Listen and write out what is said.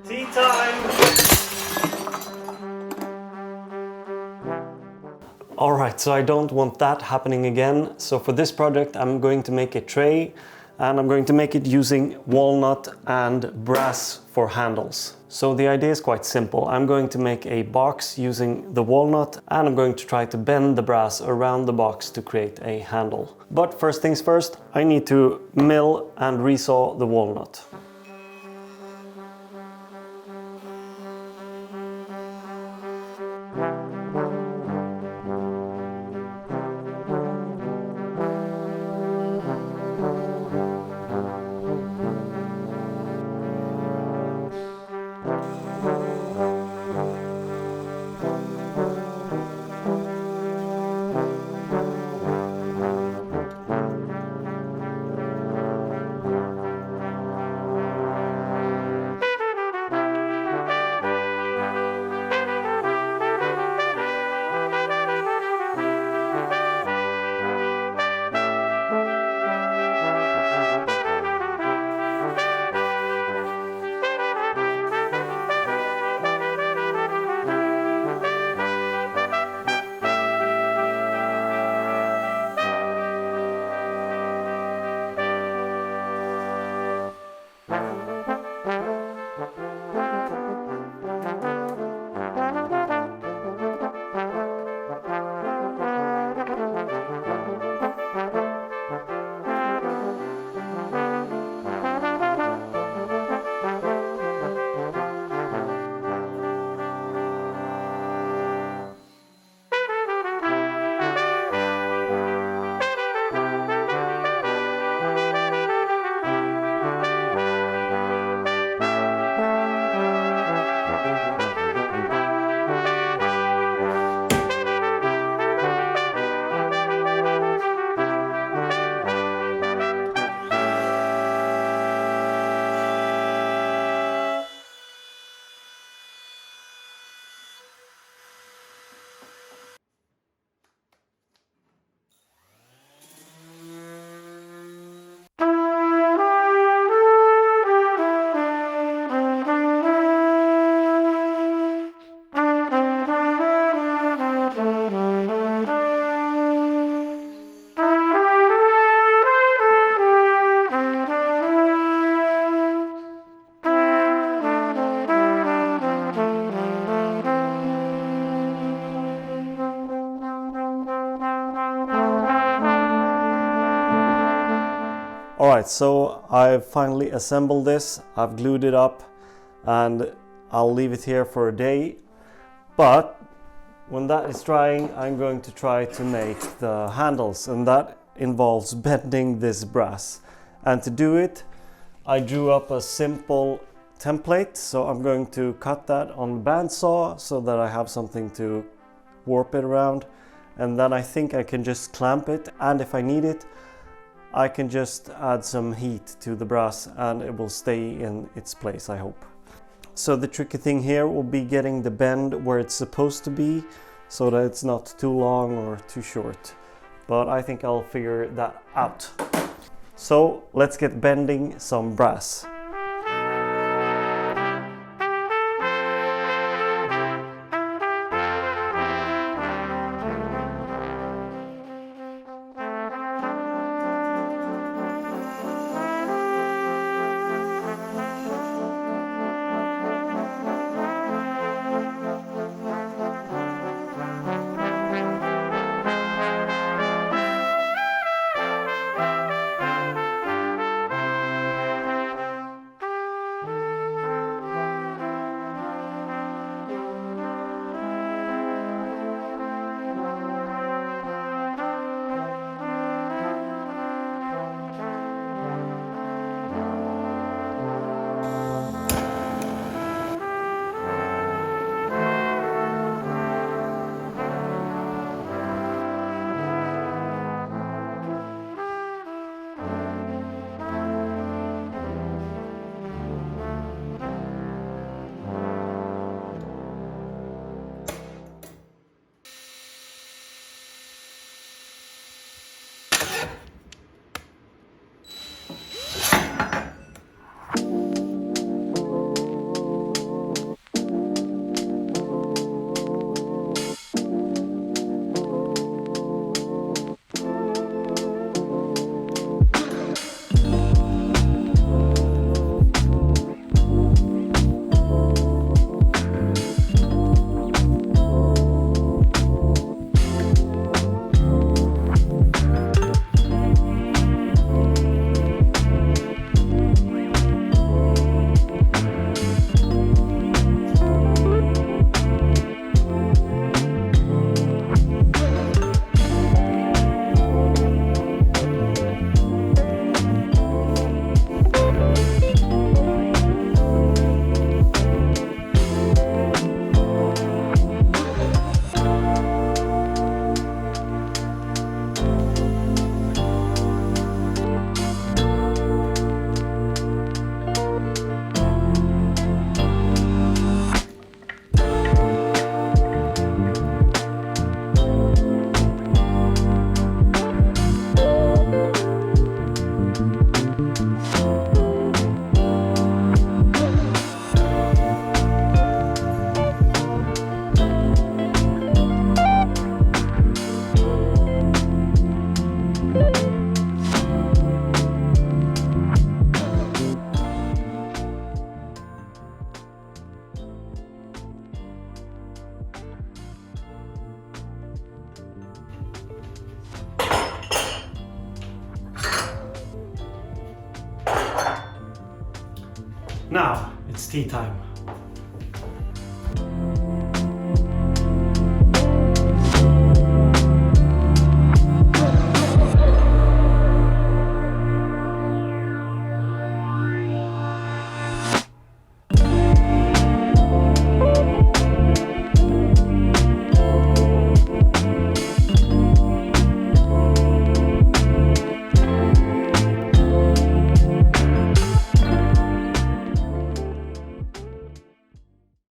Tea time! Alright, so I don't want that happening again. So for this project I'm going to make a tray, and I'm going to make it using walnut and brass for handles. So the idea is quite simple. I'm going to make a box using the walnut, and I'm going to try to bend the brass around the box to create a handle. But first things first, I need to mill and resaw the walnut. Alright, so I've finally assembled this, I've glued it up, and I'll leave it here for a day. But when that is drying, I'm going to try to make the handles, and that involves bending this brass. And to do it, I drew up a simple template, so I'm going to cut that on the bandsaw so that I have something to warp it around. And then I think I can just clamp it, and if I need it, I can just add some heat to the brass and it will stay in its place, I hope. So the tricky thing here will be getting the bend where it's supposed to be so that it's not too long or too short. But I think I'll figure that out. So let's get bending some brass. Now it's tea time.